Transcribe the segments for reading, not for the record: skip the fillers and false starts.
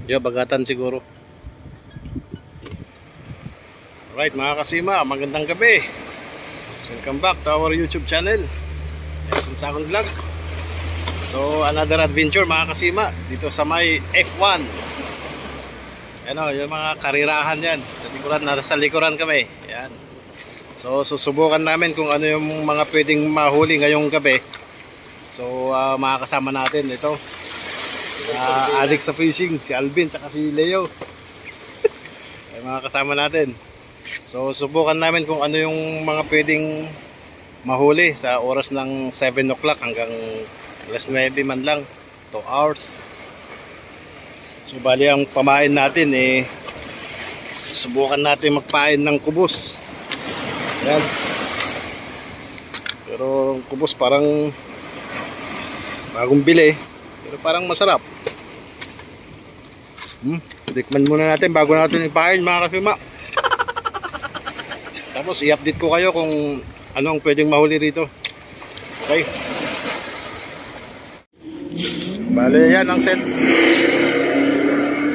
Yo, bagatan siguro. Alright mga kasima, magandang gabi. Welcome back to our YouTube channel, Sansakon Vlog. So another adventure mga kasima dito sa may F1. Ano, yung mga karirahan yan. Nasa likuran kami. Yan. So susubukan namin kung ano yung mga pwedeng mahuli ngayong gabi. So mga kasama natin ito. Addict sa fishing, si Alvin at si Leo. Ay, mga kasama natin. So subukan namin kung ano yung mga pwedeng mahuli sa oras ng 7 o'clock hanggang alas 9 man lang, 2 hours. So bali ang pamain natin subukan natin magpain ng kubos. Yan. Pero kubos parang bagong bili, pero parang masarap. Tikman muna natin bago natin ipain mga kasima. Tapos i-update ko kayo kung anong pwedeng mahuli rito. Okay. Bale yan ang set.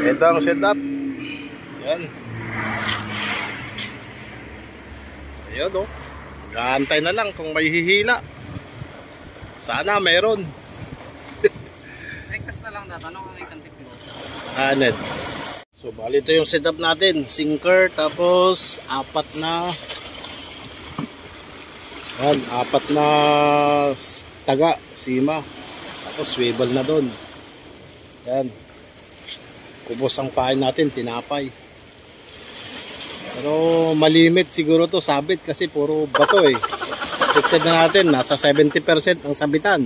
Ito ang setup. Yan. Ayun o. Gaantay na lang kung may hihila. Sana meron. Rekas na lang tatanong kung ikantik mo. Aned. So bali ito yung setup natin. Sinker tapos apat na taga, sima. Tapos swivel na doon. Yan. Kubos ang pain natin, tinapay. Pero malimit siguro to sabit kasi puro bato Expected na natin, nasa 70% ang sabitan.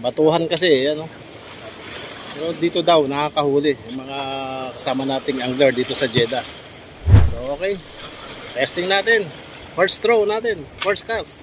Batuhan kasi, ano. Pero dito daw, nakakahuli yung mga kasama nating angler dito sa Jeddah. So okay, testing natin. First throw natin, first cast.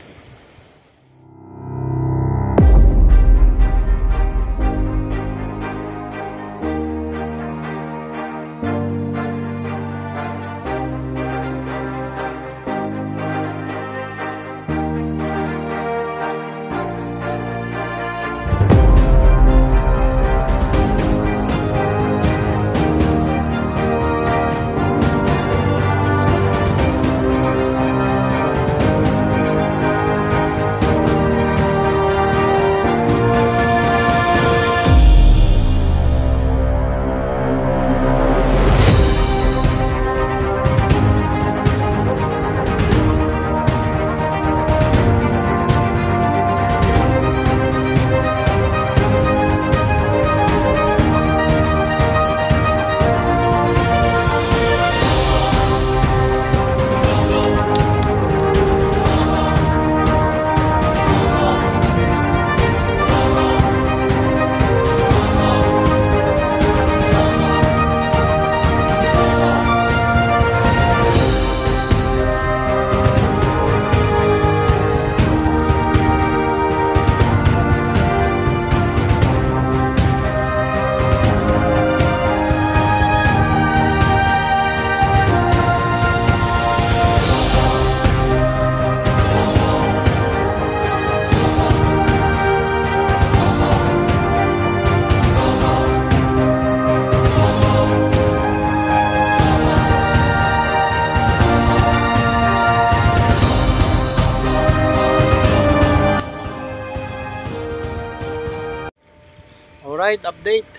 Alright, update.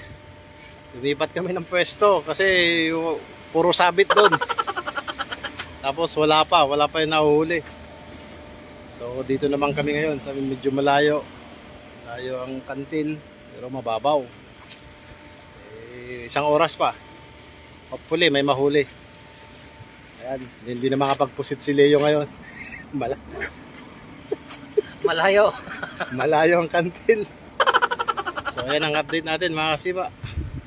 Lumipat kami ng pwesto kasi puro sabit doon. Tapos wala pa yung nahuhuli. So dito naman kami ngayon, sabi medyo malayo. Malayo ang kantil, pero mababaw. Isang oras pa. Hopefully may mahuli. Ayan, hindi na makapagpusit si Leo ngayon. Malayo. Malayo ang kantil. So ayan ang update natin mga kasima.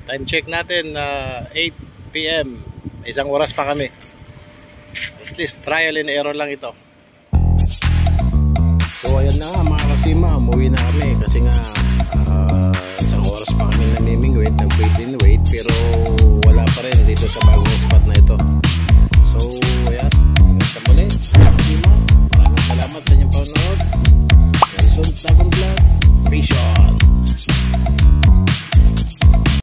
Time check natin 8 PM. Isang oras pa kami. At least trial and error lang ito. So ayan na nga mga kasima, umuwi na kami kasi nga isang oras pa kami namimingwit, nag-wait and wait, pero wala pa rin dito sa bagong spot na ito. So ayan, hanggang sa muli mga kasima.